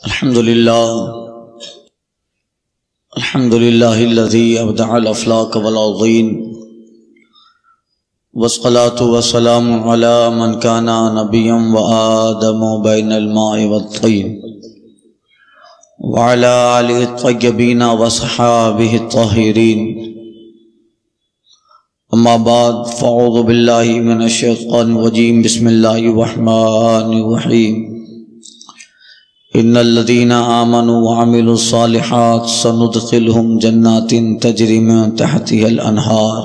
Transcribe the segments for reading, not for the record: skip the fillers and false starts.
الحمد لله الذي أبدع الأفلاك والعظيم والصلاة والسلام على من كان نبيا وآدم بين الماء والطين وعلى آله الطيبين وصحابه الطاهرين. أما بعد فأعوذ بالله من الشيطان الرجيم. بسم الله الرحمن الرحيم. إن الذين آمنوا وعملوا الصالحات سندخلهم جنات تجري من تحتها الأنهار.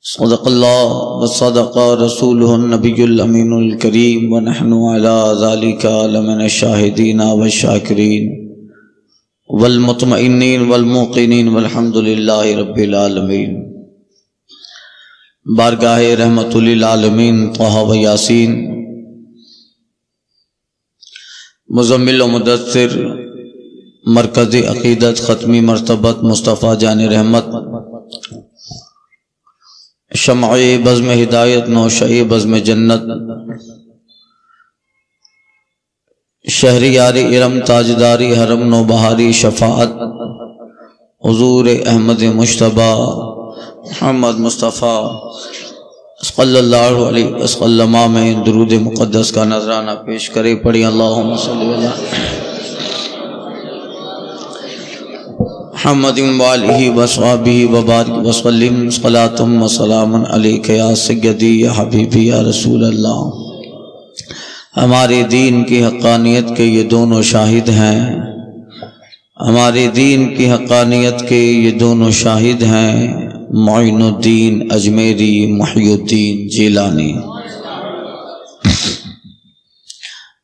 صدق الله وصدق رسوله النبي الأمين الكريم ونحن على ذلك لمن الشاهدين والشاكرين والمطمئنين والموقنين والحمد لله رب العالمين. بارگاہ رحمت للعالمین طہ و یاسین، مزمل و مدثر، مرکز عقیدت ختمی مرتبت مصطفیٰ جان رحمت، شمع بزم ہدایت نوشہ بزم جنت، شہریار ارم تاجداری حرم نو بہاری شفاعت، حضور احمد مجتبیٰ محمد مصطفیٰ صلی اللہ علیہ وسلم میں درود مقدس کا نذرانہ پیش کرے. پڑھی اللہم صلی اللہ محمد وآلہ وصحبہ وبارک وسلم صلاۃ و سلام علیک یا سیدی یا حبیبی یا رسول اللہ. ہمارے دین کی حقانیت کے یہ دونوں شاہد ہیں، ہمارے دین کی حقانیت کے یہ دونوں شاہد ہیں، معین الدین اجمیری، محی الدین جیلانی.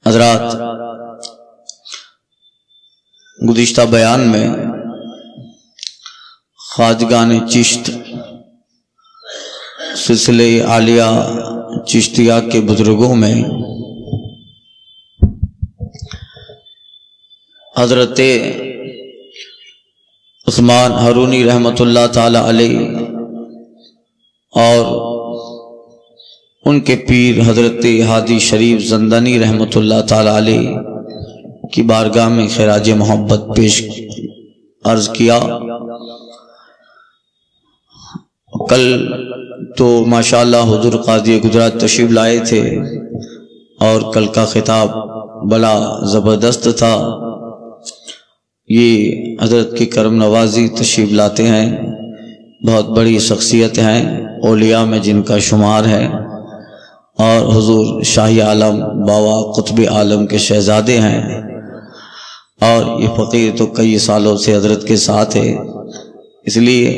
حضرات، گزشتہ بیان میں خواجگان چشت سلسلہ عالیہ چشتیہ کے بزرگوں میں حضرت عثمان ہارونی رحمۃ اللہ تعالی علیہ اور ان کے پیر حضرت ہادی شریف زندانی رحمۃ اللہ تعالی علیہ کی بارگاہ میں خراج محبت پیش عرض کیا. کل تو ماشاءاللہ حضور قاضی گجرات تشریف لائے تھے اور کل کا خطاب بڑا زبردست تھا. یہ حضرت کی کرم نوازی تشریف لاتے ہیں، بہت بڑی شخصیت ہیں، اولیاء میں جن کا شمار ہے، اور حضور شاہی عالم باوا قطب عالم کے شہزادے ہیں، اور یہ فقیر تو کئی سالوں سے حضرت کے ساتھ ہے، اس لیے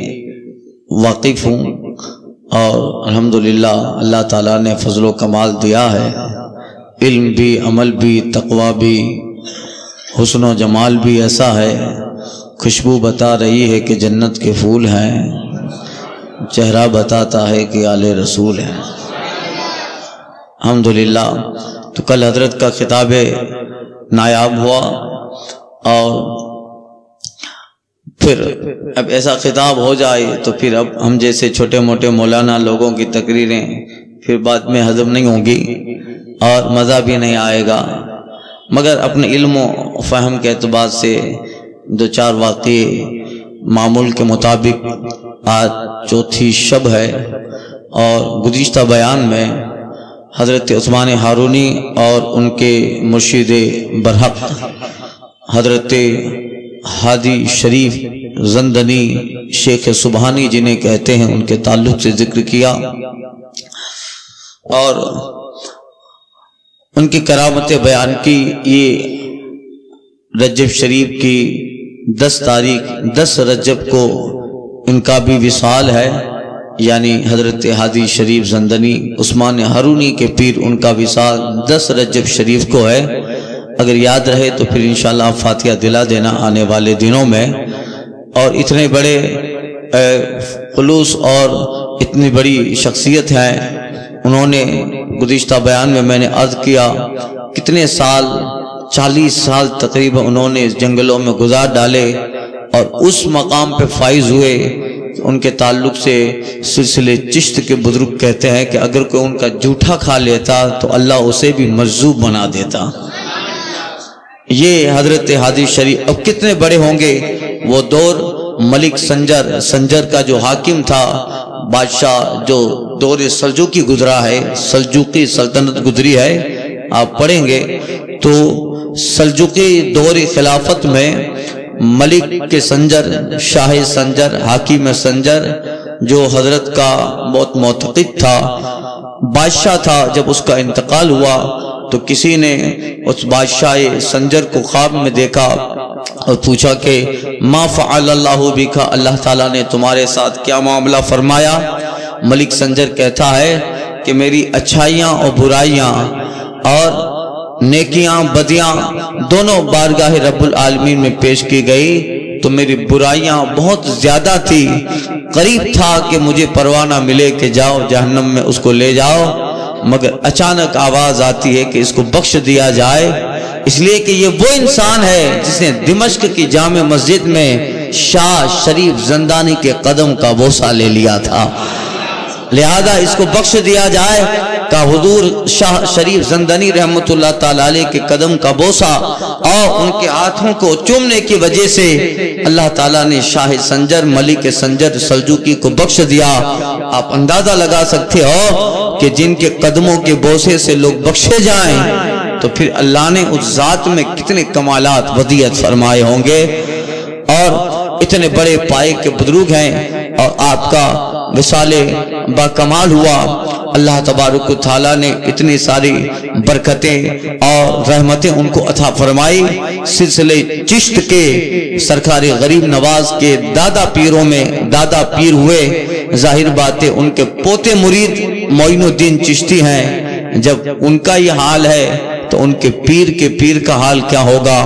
واقف ہوں. اور الحمدللہ اللہ تعالیٰ نے فضل و کمال دیا ہے، علم بھی، عمل بھی، تقوی بھی، حسن و جمال بھی ایسا ہے. خوشبو بتا رہی ہے کہ جنت کے پھول ہیں، چہرہ بتاتا ہے کہ آل رسول ہیں. الحمدللہ. تو کل حضرت کا خطاب نایاب ہوا، اور پھر اب ایسا خطاب ہو جائے تو پھر اب ہم جیسے چھوٹے موٹے مولانا لوگوں کی تقریریں پھر بعد میں ہضم نہیں ہوں گی اور مزہ بھی نہیں آئے گا. مگر اپنے علم و فہم کے اعتبار سے دو چار واقعے معمول کے مطابق. آج چوتھی شب ہے، اور گزشتہ بیان میں حضرت عثمان ہارونی اور ان کے مرشد برحق حضرت ہادی شریف زندنی شیخ سبحانی جنہیں کہتے ہیں، ان کے تعلق سے ذکر کیا، اور ان کی کرامتیں بیان کی. یہ رجب شریف کی 10 تاریخ 10 رجب کو ان کا بھی وصال ہے، یعنی حضرت ہادی شریف زندنی عثمان ہارونی کے پیر، ان کا وصال 10 رجب شریف کو ہے. اگر یاد رہے تو پھر انشاءاللہ فاتحہ دلا دینا آنے والے دنوں میں. اور اتنے بڑے خلوص اور اتنی بڑی شخصیت ہیں، انہوں نے گزشتہ بیان میں نے عرض کیا کتنے سال، 40 سال تقریباً انہوں نے اس جنگلوں میں گزار ڈالے، اور اس مقام پہ فائز ہوئے ان کے تعلق سے سلسلے چشت کے بزرگ کہتے ہیں کہ اگر کوئی ان کا جھوٹا کھا لیتا تو اللہ اسے بھی مجذوب بنا دیتا۔ یہ حضرت ہادی شریف اب کتنے بڑے ہوں گے۔ وہ دور ملک سنجر کا جو حاکم تھا، بادشاہ، جو دور سلجوقی گزرا ہے، سلجوقی سلطنت گزری ہے، آپ پڑھیں گے تو سلجوقی دور خلافت میں ملک کے سنجر، شاہ سنجر، حاکم سنجر، جو حضرت کا بہت معتقد تھا، بادشاہ تھا، جب اس کا انتقال ہوا تو کسی نے اس بادشاہ سنجر کو خواب میں دیکھا اور پوچھا کہ ما فعل اللہ بک، اللہ تعالیٰ نے تمہارے ساتھ کیا معاملہ فرمایا؟ ملک سنجر کہتا ہے کہ میری اچھائیاں اور برائیاں اور نیکیاں بدیاں دونوں بارگاہ رب العالمین میں پیش کی گئی تو میری برائیاں بہت زیادہ تھی، قریب تھا کہ مجھے پروانہ ملے کہ جاؤ جہنم میں اس کو لے جاؤ، مگر اچانک آواز آتی ہے کہ اس کو بخش دیا جائے، اس لیے کہ یہ وہ انسان ہے جس نے دمشق کی جامع مسجد میں شاہ شریف زندانی کے قدم کا بوسہ لے لیا تھا، لہذا اس کو بخش دیا جائے۔ کہ حضور شاہ شریف زندانی رحمت اللہ تعالی علیہ کے قدم کا بوسہ اور ان کے ہاتھوں کو چومنے کی وجہ سے اللہ تعالیٰ نے شاہ سنجر، ملک سنجر سلجوقی کو بخش دیا۔ آپ اندازہ لگا سکتے ہو کہ جن کے قدموں کے بوسے سے لوگ بخشے جائیں تو پھر اللہ نے اس ذات میں کتنے کمالات ودیعت فرمائے ہوں گے۔ اور اتنے بڑے پائے کے بزرگ ہیں اور آپ کا وصال با کمال ہوا، اللہ تبارک و تعالیٰ نے اتنی ساری برکتیں اور رحمتیں ان کو عطا فرمائی۔ سلسلے چشت کے سرکار غریب نواز کے دادا پیروں میں دادا پیر ہوئے، ظاہر بات ہے ان کے پوتے مرید معین الدین چشتی ہیں، جب ان کا یہ حال ہے تو ان کے پیر کا حال کیا ہوگا۔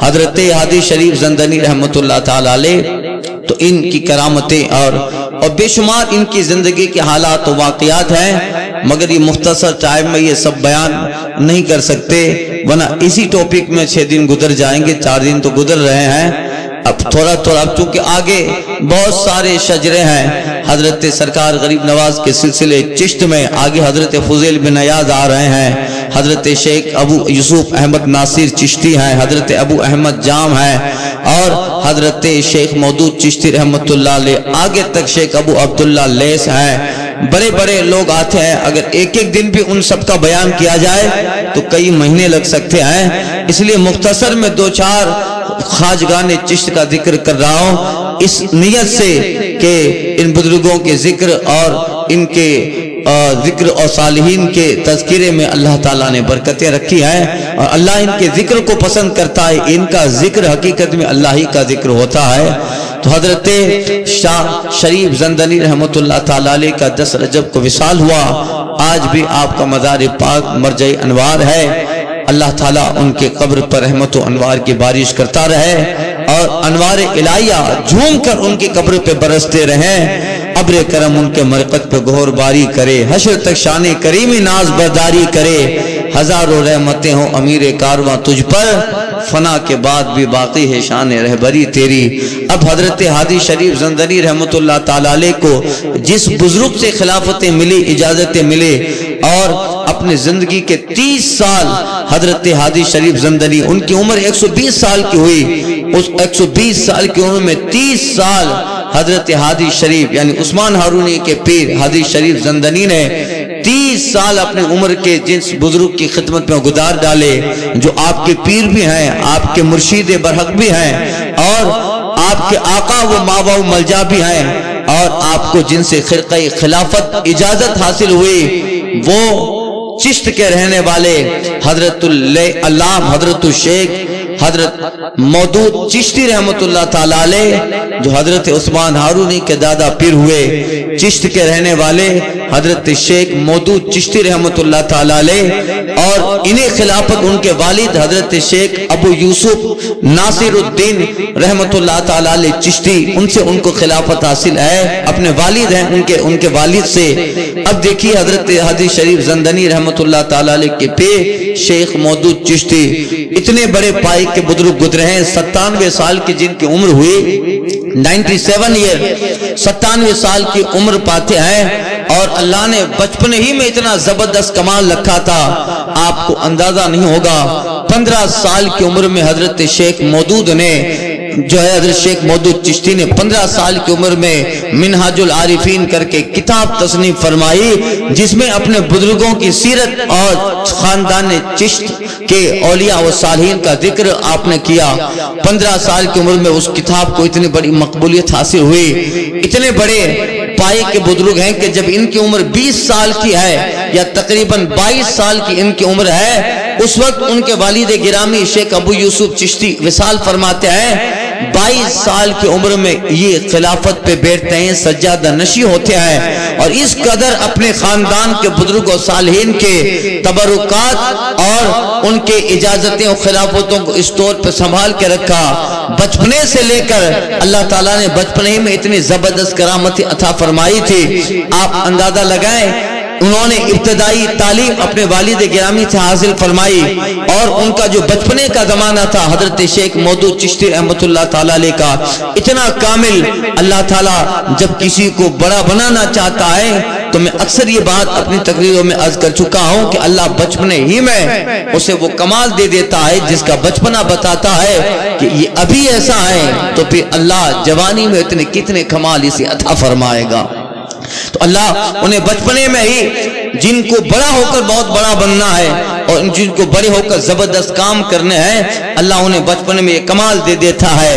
حضرت ہادی شریف زندانی رحمت اللہ تعالی علیہ تو ان کی کرامتیں اور بے شمار ان کی زندگی کے حالات و واقعات ہیں، مگر یہ مختصر ٹائم میں یہ سب بیان نہیں کر سکتے، ورنہ اسی ٹاپک میں 6 دن گزر جائیں گے، 4 دن تو گزر رہے ہیں، اب تھوڑا اب چونکہ آگے بہت سارے شجرے ہیں۔ حضرت سرکار غریب نواز کے سلسلے چشت میں آگے حضرت فضیل بن نیاز آ رہے ہیں، حضرت شیخ ابو یوسف احمد ناصر چشتی ہیں، حضرت ابو احمد جام ہیں، اور حضرت شیخ مودود چشتی رحمت اللہ علیہ، آگے تک شیخ ابو عبداللہ لیس ہیں، بڑے بڑے لوگ آتے ہیں۔ اگر ایک دن بھی ان سب کا بیان کیا جائے تو کئی مہینے لگ سکتے ہیں، اس لیے مختصر میں 2-4 خواجگان چشت کا ذکر کر رہا ہوں، اس نیت سے کہ ان بزرگوں کے ذکر اور ان کے ذکر اور صالحین کے تذکرے میں اللہ تعالیٰ نے برکتیں رکھی ہیں، اور اللہ ان کے ذکر کو پسند کرتا ہے، ان کا ذکر حقیقت میں اللہ ہی کا ذکر ہوتا ہے۔ تو حضرت شاہ شریف زندانی رحمت اللہ تعالی علیہ کا 10 رجب کو وصال ہوا، آج بھی آپ کا مزار پاک مرجع انوار ہے، اللہ تعالیٰ ان کے قبر پر رحمت و انوار کی بارش کرتا رہے اور انوار الہیہ جھوم کر ان کی قبر پہ برستے رہیں، ابر کرم ان کے مرقد پہ گہر باری کرے، حشر تک شان کریمی ناز برداری کرے، ہزاروں رحمتیں ہوں امیر کارواں تجھ پر، فنا کے بعد بھی باقی ہے شان رہبری تیری۔ اب حضرت ہادی شریف زندانی رحمت اللہ تعالی علیہ کو جس بزرگ سے خلافتیں ملی، اجازتیں ملے، اور اپنے زندگی کے 30 سال حضرت ہادی شریف زندانی، ان کی عمر 120 سال کی ہوئی، اس 120 سال کی عمر میں 30 سال حضرت ہادی شریف یعنی عثمان ہارونی کے پیر ہادی شریف زندانی نے 30 سال اپنے عمر کے جنس بزرگ کی خدمت میں گزار ڈالے، جو آپ کے پیر بھی ہیں، آپ کے مرشید برحق بھی ہیں، اور آپ کے آقا و ماوا و ملجا بھی ہیں، اور آپ کو جن سے خرقہ خلافت اجازت حاصل ہوئی وہ چشت کے رہنے والے حضرت علامہ حضرت الشیخ حضرت مودود چشتی رحمت اللہ تعالی علیہ، جو حضرت عثمان ہارونی کے دادا پیر ہوئے، چشت کے رہنے والے حضرت شیخ مودود چشتی رحمت اللہ تعالی علیہ، اور انہیں خلافت ان کے والد حضرت شیخ ابو یوسف ناصر الدین رحمت اللہ تعالی علیہ چشتی، ان سے ان کو خلافت حاصل ہے، اپنے والد ہیں ان کے والد سے۔ اب دیکھیے حضرت ہادی شریف زندانی رحمت اللہ تعالی علیہ کے پیر شیخ مودود چشتی اتنے بڑے پائے کے بزرگ گزرے ہیں، 97 سال کی جن کی عمر ہوئی، 97 ایئر 97 سال کی عمر پاتے ہیں اور اللہ نے بچپن ہی میں اتنا زبردست کمال رکھا تھا، آپ کو اندازہ نہیں ہوگا۔ 15 سال کی عمر میں حضرت شیخ مودود نے جو ہے حضرت شیخ مودود چشتی نے 15 سال کی عمر میں منہاج العارفین کر کے کتاب تصنیف فرمائی، جس میں اپنے بزرگوں کی سیرت اور خاندان چشت کے اولیاء و صالحین کا ذکر آپ نے کیا۔ 15 سال کی عمر میں اس کتاب کو اتنی بڑی مقبولیت حاصل ہوئی۔ اتنے بڑے پائے کے بزرگ ہیں کہ جب ان کی عمر 20 سال کی ہے یا تقریباً 22 سال کی ان کی عمر ہے، اس وقت ان کے والد گرامی شیخ ابو یوسف چشتی وصال فرماتے ہیں 22 سال کی عمر میں یہ خلافت پہ بیٹھتے ہیں، سجادہ نشی ہوتے ہیں، اور اس قدر اپنے خاندان کے بزرگ و صالحین کے تبرکات اور ان کے اجازتیں اور خلافتوں کو اس طور پہ سنبھال کے رکھا۔ بچپنے سے لے کر اللہ تعالیٰ نے بچپنے میں اتنی زبردست کرامت عطا فرمائی تھی، آپ اندازہ لگائیں۔ انہوں نے ابتدائی تعلیم اپنے والد گرامی سے حاصل فرمائی، اور ان کا جو بچپنے کا زمانہ تھا حضرت شیخ مودود چشتی رحمت اللہ تعالیٰ علیہ کا اتنا کامل۔ اللہ تعالیٰ جب کسی کو بڑا بنانا چاہتا ہے تو میں اکثر یہ بات اپنی تقریروں میں عرض کر چکا ہوں کہ اللہ بچپنے ہی میں اسے وہ کمال دے دیتا ہے جس کا بچپنا بتاتا ہے کہ یہ ابھی ایسا ہے، تو پھر اللہ جوانی میں اتنے کتنے کمال اسے عطا فرمائے گا۔ تو اللہ انہیں بچپنے میں ہی جن کو بڑا ہو کر بہت بڑا بننا ہے اور جن کو بڑے ہو کر زبردست کام کرنے ہیں، اللہ انہیں بچپنے میں یہ کمال دے دیتا ہے۔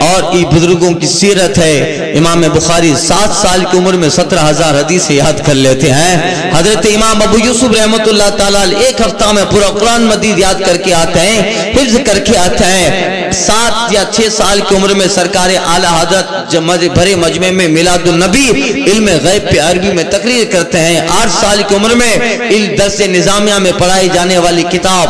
اور یہ بزرگوں کی سیرت ہے۔ امام بخاری 7 سال کی عمر میں 17,000 حدیث یاد کر لیتے ہیں۔ حضرت امام ابو یوسف رحمت اللہ تعالیٰ ایک ہفتہ میں پورا قرآن مجید یاد کر کے آتے ہیں، حفظ کر کے آتے ہیں۔ 7 یا 6 سال کی عمر میں سرکار اعلیٰ حضرت بھرے مجمع میں میلاد النبی علم غیب پہ عربی میں تقریر کرتے ہیں۔ 8 سال کی عمر میں درس نظامیہ میں پڑھائی جانے والی کتاب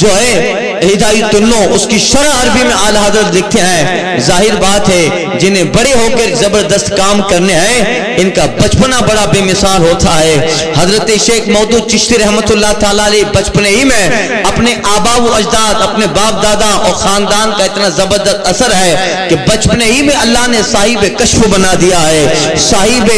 جو ہے ہدایت النو، اس کی شرح عربی میں اعلیٰ حضرت لکھتے ہیں۔ ظاہر بات ہے جنہیں بڑے ہو کر زبردست کام کرنے ہیں ان کا بچپنا بڑا بے مثال ہوتا ہے۔ حضرت شیخ مودود چشتی رحمت اللہ تعالیٰ علیہ بچپنے ہی میں اپنے آبا و اجداد، اپنے باپ دادا اور خاندان کا اتنا زبردست اثر ہے کہ بچپنے ہی میں اللہ نے صاحب کشف بنا دیا ہے، صاحب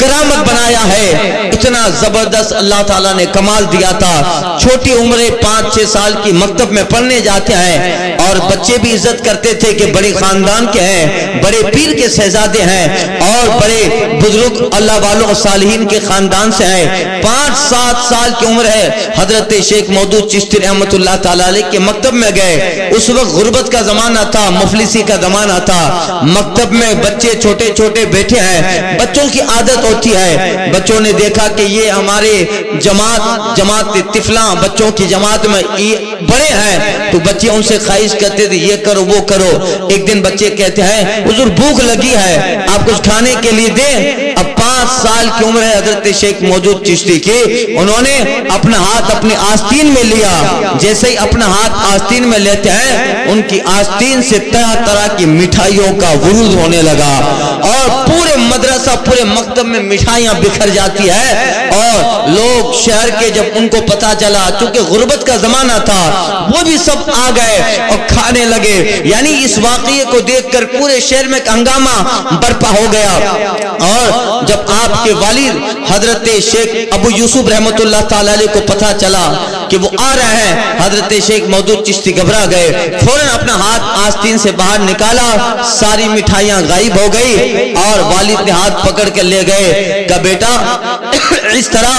کرامت بنایا ہے۔ اتنا زبردست اللہ تعالیٰ نے کمال دیا تھا۔ چھوٹی عمریں 5-6 سال کی مکتب میں پڑھنے جاتے ہیں، اور بچے بھی عزت کرتے تھے کہ بڑے خاندان کے ہیں، بڑے پیر کے شہزادے ہیں اور بڑے بزرگ اللہ والوں اور صالحین کے خاندان سے ہیں۔ 5-7 سال کی عمر ہے، حضرت شیخ مودود چشتی رحمت اللہ تعالیٰ علیہ کے مکتب میں گئے۔ اس وقت غربت کا زمانہ تھا، مفلسی کا زمانہ تھا۔ مکتب میں بچے چھوٹے چھوٹے بیٹھے ہیں، بچوں کی عادت ہوتی ہے۔ بچوں نے دیکھا کہ یہ ہمارے جماعت طفلاں بچوں کی جماعت میں بڑے ہیں، تو بچے ان سے خواہش کرتے تھے یہ کرو وہ کرو۔ ایک دن بچے کہتے ہیں حضور بھوک لگی ہے، آپ کچھ کھانے کے لیے دیں۔ اب 5 سال کی عمر ہے حضرت شیخ مودود چشتی کی، انہوں نے اپنا ہاتھ اپنے آستین میں لیا۔ جیسے ہی اپنا ہاتھ آستین میں لیتے ہیں ان کی آستین سے طرح طرح کی مٹھائیوں کا ورود ہونے لگا، اور پورے مدرسہ پورے مکتب میں مٹھائیاں بکھر جاتی ہے، اور لوگ شہر کے جب ان کو پتا چلا، چونکہ غربت کا زمانہ تھا، وہ بھی سب آ گئے اور کھانے لگے۔ یعنی اس واقعے کو دیکھ کر پورے شہر میں ہنگامہ برپا ہو گیا۔ اور جب آپ کے والد حضرت شیخ ابو یوسف رحمت اللہ تعالیٰ علیہ کو پتا چلا کہ وہ آ رہے ہیں، حضرت شیخ مودود چشتی گھبرا گئے، فوراً اپنا ہاتھ آستین سے باہر نکالا، ساری مٹھائیاں غائب ہو گئی، اور والد نے ہاتھ پکڑ کر لے گئے کہ بیٹا اس طرح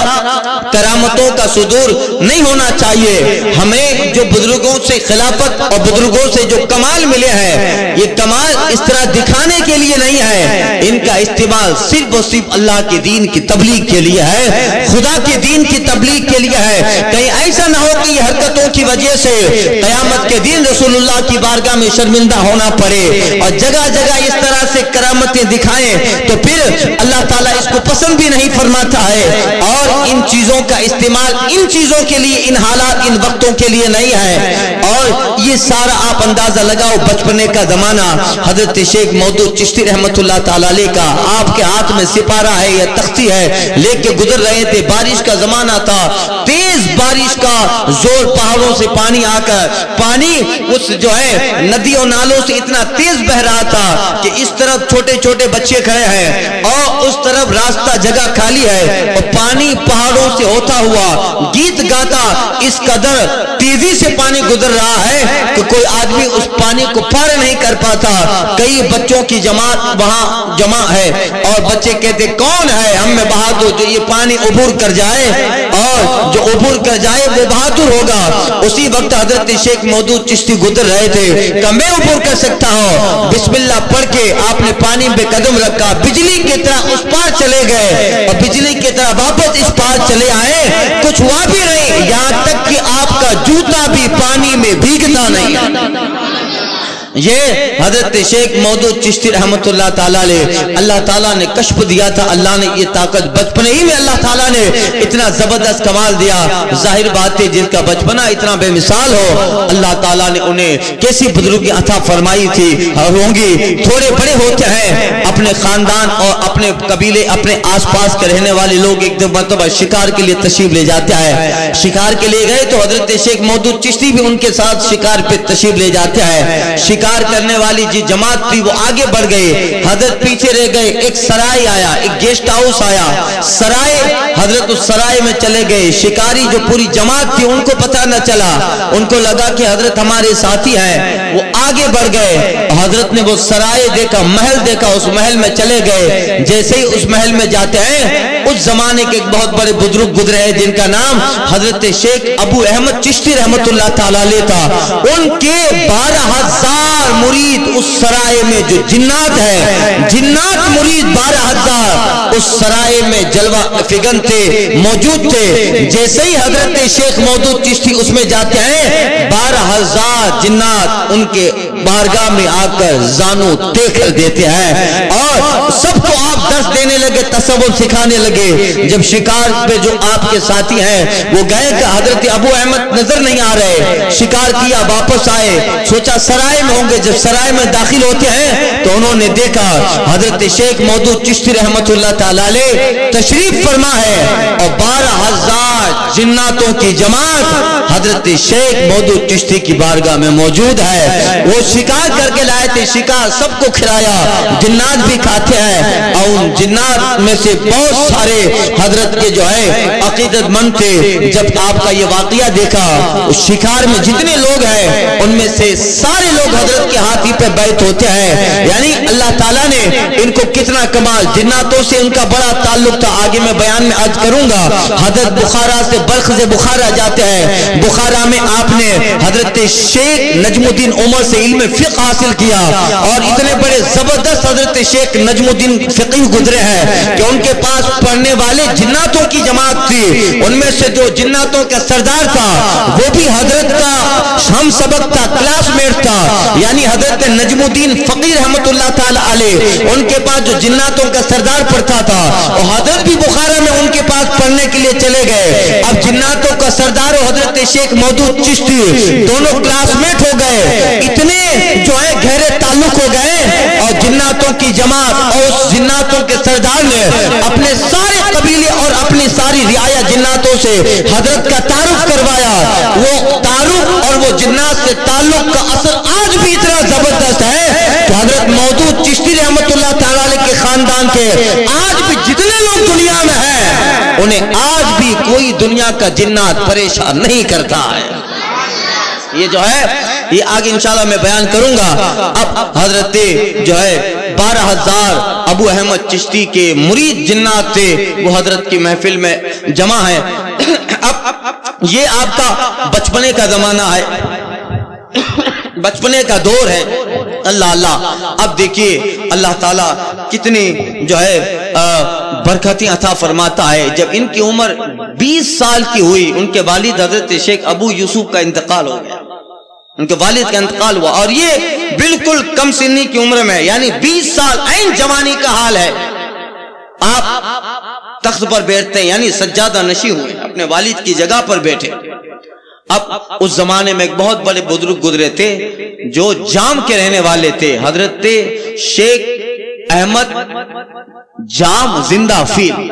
کرامتوں کا صدور نہیں ہونا چاہیے۔ ہمیں جو بزرگوں سے خلافت اور بزرگوں سے جو کمال ملے ہیں، یہ کمال اس طرح دکھانے کے لیے نہیں ہے، ان کا استعمال صرف اور صرف اللہ کے دین کی تبلیغ کے لیے ہے، خدا کے دین کی تبلیغ کے لیے ہے۔ کہیں ایسا نہ ہو کہ یہ حرکتوں کی وجہ سے قیامت کے دن رسول اللہ کی بارگاہ میں شرمندہ ہونا پڑے، اور جگہ جگہ اس طرح سے کرامتیں دکھائیں تو پھر اللہ تعالیٰ اس کو پسند بھی نہیں فرماتا ہے۔ اور ان چیزوں کا استعمال ان چیزوں کے لیے، ان حالات ان وقتوں کے لیے نہیں ہے۔ اور یہ سارا آپ اندازہ لگاؤ، بچپنے کا زمانہ حضرت شیخ مودود چشتی رحمت اللہ تعالیٰ علیہ کا، آپ کے ہاتھ میں سپارہ ہے یا تختی ہے، لے کے گزر رہے تھے۔ بارش کا زمانہ تھا، تیز بارش کا زور پہاڑ پہاڑوں سے پانی آ کر پانی اس جو ہے ندیوں نالوں سے اتنا تیز بہ رہا تھا کہ اس طرف چھوٹے چھوٹے بچے کھڑے ہیں اور اس طرف راستہ جگہ خالی ہے، اور پانی پہاڑوں سے ہوتا ہوا گیت گاتا اس قدر تیزی سے پانی گزر رہا ہے کہ کوئی آدمی اس پانی کو پار نہیں کر پاتا۔ کئی بچوں کی جماعت وہاں جمع ہے اور بچے کہتے کون ہے ہم میں بہادر جو یہ پانی عبور کر جائے، اور جو عبور کر جائے وہ بہادر ہوگا۔ اسی وقت حضرت شیخ مودود چشتی گزر رہے تھے کہ میں عبور کر سکتا ہوں، بسم اللہ پڑھ کے آپ نے پانی پہ قدم رکھا، بجلی کی طرح اس پار چلے گئے اور بجلی کی طرح واپس اس پار چلے آئے، کچھ ہوا بھی نہیں، یہاں تک کہ آپ کا جوتا بھی پانی میں بھیگتا نہیں۔ یہ حضرت شیخ مودود چشتی رحمت اللہ تعالیٰ علیہ اللہ تعالیٰ نے کشف دیا تھا، اللہ نے یہ طاقت بچپنے ہی میں اللہ تعالیٰ نے اتنا زبردست کمال دیا۔ ظاہر بات ہے جس کا بچپنا اتنا بے مثال ہو، اللہ تعالیٰ نے انہیں کیسی بزرگی عطا فرمائی تھی اور ہوں گی۔ تھوڑے بڑے ہوتے ہیں اپنے خاندان اور اپنے قبیلے اپنے آس پاس کے رہنے والے لوگ ایک دو مرتبہ شکار کے لیے تشریف لے جاتے ہیں، شکار کے لیے گئے تو حضرت شیخ مودود چشتی بھی ان کے ساتھ شکار پہ تشریف لے جاتے ہیں۔ شکار کرنے والی جی جماعت تھی وہ آگے بڑھ گئے، حضرت پیچھے رہ گئے۔ ایک سرائے آیا، ایک گیسٹ ہاؤس آیا، سرائے حضرت اس سرائے میں چلے گئے۔ شکاری جو پوری جماعت تھی ان کو پتہ نہ چلا، ان کو لگا کہ حضرت ہمارے ساتھی ہیں، وہ آگے بڑھ گئے۔ حضرت نے وہ سرائے دیکھا، محل دیکھا، اس محل میں چلے گئے۔ جیسے ہی اس محل میں جاتے ہیں اس زمانے کے ایک بہت بڑے بزرگ گزرے ہیں جن کا نام حضرت شیخ ابو احمد چشتی رحمت اللہ تعالیٰ علیہ تھا۔ ان کے 12,000 مرید اس سرائے میں جو جنات ہے، جنات مرید 12,000 اس سرائے میں جلوہ فگن تھے، موجود تھے۔ جیسے ہی حضرت شیخ مودود چشتی اس میں جاتے ہیں 12,000 جنات ان کے بارگاہ میں آ کر زانو ٹیک کر دیتے ہیں اور سب کو آپ درس دینے لگے، تصوف سکھانے لگے۔ جب شکار پہ جو آپ کے ساتھی ہیں وہ گئے کہ حضرت ابو احمد نظر نہیں آ رہے، شکار کیا واپس آئے، سوچا سرائے میں ہوں گے۔ جب سرائے میں داخل ہوتے ہیں تو انہوں نے دیکھا حضرت شیخ مودود چشتی رحمت اللہ تعالیٰ علیہ تشریف فرما ہے اور 12,000 جناتوں کی جماعت حضرت شیخ مودود چشتی کی بارگاہ میں موجود ہے۔ وہ شکار کر کے لائے تھے، شکار سب کو کھلایا، جنات بھی کھاتے ہیں اور ان جنات میں سے بہت سارے حضرت کے جو ہے عقیدت مند تھے۔ جب آپ کا یہ واقعہ دیکھا اس شکار میں جتنے لوگ ہیں ان میں سے سارے لوگ حضرت کے ہاتھی پہ بیعت ہوتے ہیں، یعنی اللہ تعالیٰ نے ان کو کتنا کمال، جناتوں سے ان کا بڑا تعلق تھا۔ آگے میں بیان میں عرض کروں گا، حضرت بخارا سے بلخ سے بخارا جاتے ہیں، بخارا میں آپ نے حضرت شیخ نجم الدین عمر سے علم فقہ حاصل کیا اور اتنے بڑے زبردست حضرت شیخ نجم الدین فقی گزرے ہیں کہ ان کے پاس پڑھنے والے جناتوں کی جماعت تھی، ان میں سے جو جناتوں کا سردار تھا وہ بھی حضرت کا ہم سبق تھا، کلاس میٹ تھا، یعنی حضرت نجم الدین فقی رحمت اللہ تعالی علیہ ان کے پاس جو جناتوں کا سردار پڑھتا تھا اور حضرت بھی بخارا میں ان کے پاس پڑھنے کے لیے چلے گئے۔ اب جناتوں کا سردار اور حضرت شیخ مودود چشتی دونوں کلاس میٹ ہو گئے، اتنے جو ہے گہرے تعلق ہو گئے اور جناتوں کی جماعت اور اس جناتوں کے سردار نے اپنے سارے قبیلے اور اپنی ساری رعایا جناتوں سے حضرت کا تعارف کروایا۔ وہ تعارف اور وہ جنات سے تعلق کا اثر آج بھی اتنا زبردست ہے کہ حضرت مودود چشتی رحمت اللہ تعالیٰ علیہ کے خاندان کے آج بھی جتنے لوگ دنیا میں ہیں انہیں آج بھی کوئی دنیا کا جنات پریشان نہیں کرتا ہے۔ یہ جو ہے یہ آگے انشاءاللہ میں بیان کروں گا۔ اب حضرت جو ہے 12,000 ابو احمد چشتی کے مرید جنات تھے، وہ حضرت کی محفل میں جمع ہے۔ اب یہ آپ کا بچپنے کا زمانہ ہے، بچپنے کا دور ہے۔ اللہ اللہ اب دیکھیے اللہ تعالیٰ کتنی جو ہے برکتیں عطا فرماتا ہے۔ جب ان کی عمر 20 سال کی ہوئی ان کے والد حضرت شیخ ابو یوسف کا انتقال ہو گیا، ان کے والد کا انتقال ہوا اور یہ بالکل کم سنی کی عمر میں، یعنی 20 سال عین جوانی کا حال ہے۔ آپ تخت پر بیٹھتے ہیں، یعنی سجادہ نشی ہوئے، اپنے والد کی جگہ پر بیٹھے۔ اب اس زمانے میں ایک بہت بڑے بزرگ گزرے تھے جو جام کے رہنے والے تھے، حضرت شیخ احمد جام زندہ فیل،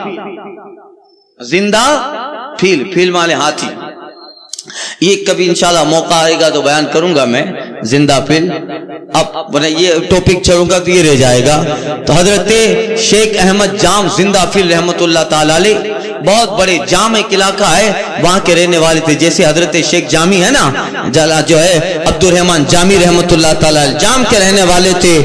زندہ فیل، فیل مانے ہاتھی۔ یہ کبھی انشاءاللہ موقع آئے گا تو بیان کروں گا میں زندہ فیل. اب یہ ٹاپک چلوں گا تو یہ رہ جائے گا. تو حضرت شیخ احمد جام زندہ فیل رحمت اللہ تعالی علیہ بہت بڑے جام ایک علاقہ ہے, وہاں کے رہنے والے تھے. جیسے حضرت شیخ جامی ہے نا, جو ہے عبد الرحمن جامی رحمت اللہ تعالی علیہ جام کے رہنے والے تھے,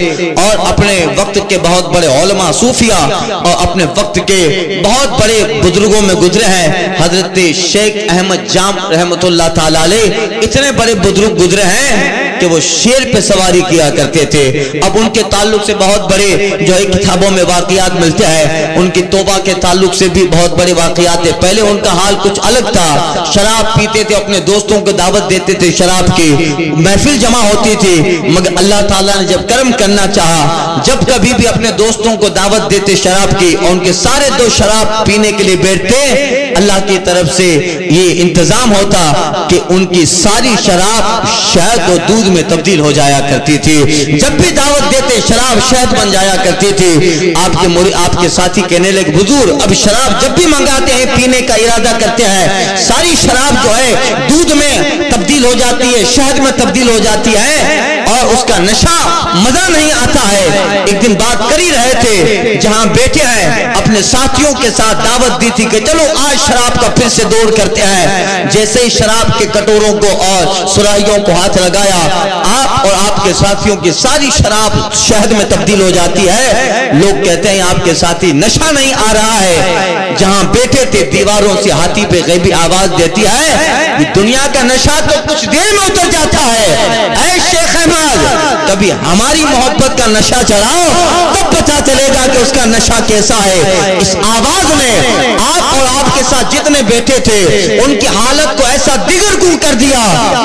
اور اپنے وقت کے بہت بڑے علماء صوفیہ اور اپنے وقت کے بہت بڑے بزرگوں میں گزرے ہیں. حضرت شیخ احمد جام رحمت اللہ تعالی علیہ اتنے بڑے بزرگ گزرے ہیں کہ وہ شیر پہ سواری کیا کرتے تھے. اب ان کے تعلق سے بہت بڑے جو ہے کتابوں میں واقعات ملتے ہیں. ان کی توبہ کے تعلق سے بھی بہت بڑے واقعات ہیں. پہلے ان کا حال کچھ الگ تھا, شراب پیتے تھے, اپنے دوستوں کو دعوت دیتے تھے شراب کی, محفل جمع ہوتی تھی. مگر اللہ تعالیٰ نے جب کرم کرنا چاہا, جب کبھی بھی اپنے دوستوں کو دعوت دیتے شراب کی اور ان کے سارے دوست شراب پینے کے لیے بیٹھتے, اللہ کی طرف سے یہ انتظام ہوتا کہ ان کی ساری شراب شہد اور دودھ میں تبدیل ہو جایا کرتی تھی. جب بھی دعوت دیتے شراب شہد بن جایا کرتی تھی. آپ کے ساتھی کہنے لگے حضور اب شراب جب بھی منگاتے ہیں پینے کا ارادہ کرتے ہیں, ساری شراب جو ہے دودھ میں تبدیل ہو جاتی ہے, شہد میں تبدیل ہو جاتی ہے, اور اس کا نشہ مزہ نہیں آتا ہے. ایک دن بات کر ہی رہے تھے, جہاں بیٹھے ہیں اپنے ساتھیوں کے ساتھ دعوت دی تھی کہ چلو آج شراب کا پھر سے دور کرتے ہیں. جیسے ہی شراب کے کٹوروں کو اور سرائیوں کو ہاتھ لگایا, آپ اور آپ کے ساتھیوں کی ساری شراب شہد میں تبدیل ہو جاتی ہے. لوگ کہتے ہیں آپ کے ساتھی نشہ نہیں آ رہا ہے. جہاں بیٹھے تھے دیواروں سے ہاتھی پہ غیبی آواز دیتی ہے, دنیا کا نشہ تو کچھ دیر میں اتر جاتا ہے. اے شیخ احمد کبھی ہماری محبت کا نشہ چڑھاؤ, تب پتہ چلے گا کہ اس کا نشہ کیسا ہے. اس آواز نے آپ اور آپ کے ساتھ جتنے بیٹھے تھے ان کی حالت کو ایسا دگرگوں کر دیا.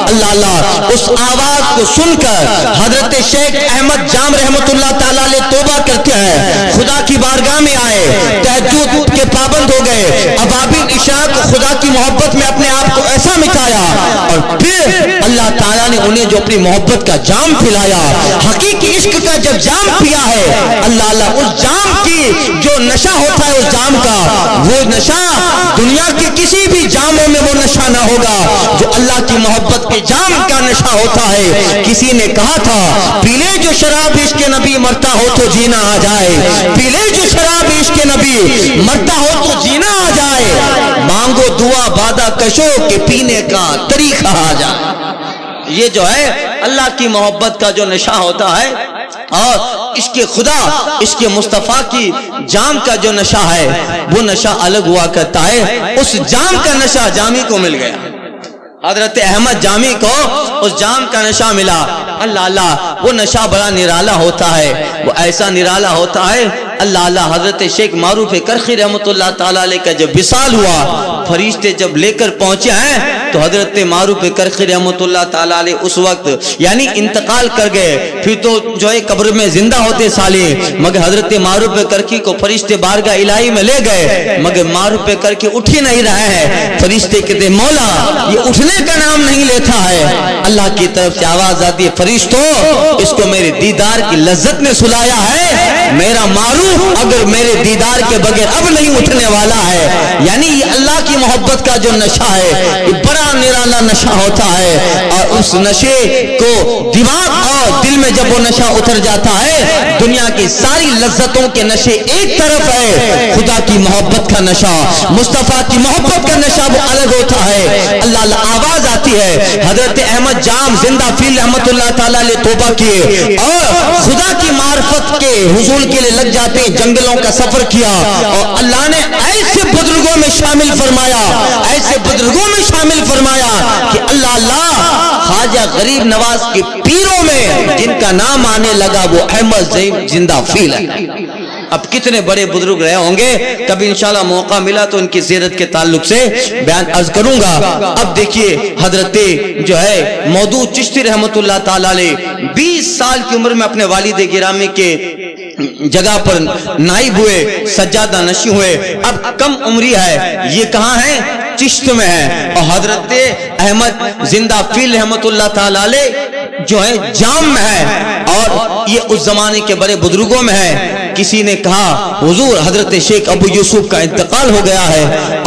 اللہ اللہ, اس آواز کو سن کر حضرت شیخ احمد جام رحمت اللہ تعالیٰ علیہ توبہ کرتے ہیں, خدا کی بارگاہ میں آئے, تہجد کے پابند ہو گئے, ابابیل عشاء کو خدا کی محبت میں اپنے آپ کو ایسا مٹایا, اور پھر اللہ تعالیٰ نے انہیں جو اپنی محبت کا جام پلایا, حقیقی عشق کا جب جام پیا ہے, اللہ اللہ اس جام کی جو نشہ ہوتا ہے اس جام کا, وہ نشہ دنیا کے کسی بھی جاموں میں وہ نشہ نہ ہوگا جو اللہ کی محبت کے جام کا نشہ ہوتا ہے. کسی نے کہا تھا پی لے جو شراب عشق نبی مرتا ہو تو جینا آ جائے, پی لے جو شراب عشق نبی مرتا ہو تو جینا آ جائے, مانگو دعا بادہ کشو کہ پینے کا طریقہ آ جائے. یہ جو ہے اللہ کی محبت کا جو نشہ ہوتا ہے اور اس کے خدا اس کے مصطفیٰ کی جام کا جو نشہ ہے وہ نشہ الگ ہوا کرتا ہے. اس جام کا نشہ جامی کو مل گیا, حضرت احمد جامی کو اس جام کا نشہ ملا. اللہ اللہ, وہ نشہ بڑا نرالا ہوتا ہے, وہ ایسا نرالا ہوتا ہے. اللہ اللہ, حضرت شیخ معروف کرخی رحمت اللہ تعالیٰ علیہ کا جب وصال ہوا, فرشتے جب لے کر پہنچے ہیں تو حضرت معروف کرخی رحمت اللہ تعالیٰ علیہ اس وقت یعنی انتقال کر گئے. پھر تو جو ہے قبر میں زندہ ہوتے سالے, مگر حضرت معروف کرخی کو فرشتے بارگاہ الہی میں لے گئے, مگر معروف کرخی اٹھ ہی نہیں رہے ہیں. فرشتے کہتے مولا یہ اٹھنے کا نام نہیں لیتا ہے. اللہ کی طرف سے آواز آتی ہے فرشتوں اس کو میرے دیدار کی لذت نے سلایا ہے, میرا معروف اگر میرے دیدار کے بغیر اب نہیں اٹھنے والا ہے. یعنی یہ اللہ کی محبت کا جو نشہ ہے یہ بڑا نرالا نشہ ہوتا ہے, اور اس نشے کو دماغ اور دل میں جب وہ نشہ اتر جاتا ہے, دنیا کی ساری لذتوں کے نشے ایک طرف ہے, خدا کی محبت کا نشہ مصطفیٰ کی محبت کا نشہ وہ الگ ہوتا ہے. اللہ اللہ, آواز آتی ہے حضرت احمد جام زندہ فیل رحمت اللہ تعالیٰ علیہ توبہ کیے اور خدا کی معرفت کے حصول کے لیے لگ جاتے, جنگلوں کا سفر کیا, اور اللہ نے ایسے بزرگوں میں شامل فرمایا, ایسے بزرگوں میں شامل فرمایا کہ اللہ اللہ خواجہ غریب نواز کے پیروں میں جن کا نام آنے لگا وہ احمد زندہ فیل ہے. اب کتنے بڑے بزرگ رہے ہوں گے, کبھی انشاءاللہ موقع ملا تو ان کی سیرت کے تعلق سے بیان عرض کروں گا. اب دیکھیے حضرت جو ہے مودود چشتی رحمت اللہ تعالیٰ علیہ 20 سال کی عمر میں اپنے والد گرامی کے جگہ پر نائب ہوئے, سجادہ نشی ہوئے. اب کم عمری ہے, یہ کہاں ہے؟ چشت میں ہے. اور حضرت احمد زندہ فیل رحمت اللہ تعالیٰ علیہ جو ہے جام میں ہے, اور یہ اس زمانے کے بڑے بزرگوں میں ہے. کسی نے کہا حضور حضرت شیخ ابو یوسف کا انتقال ہو گیا ہے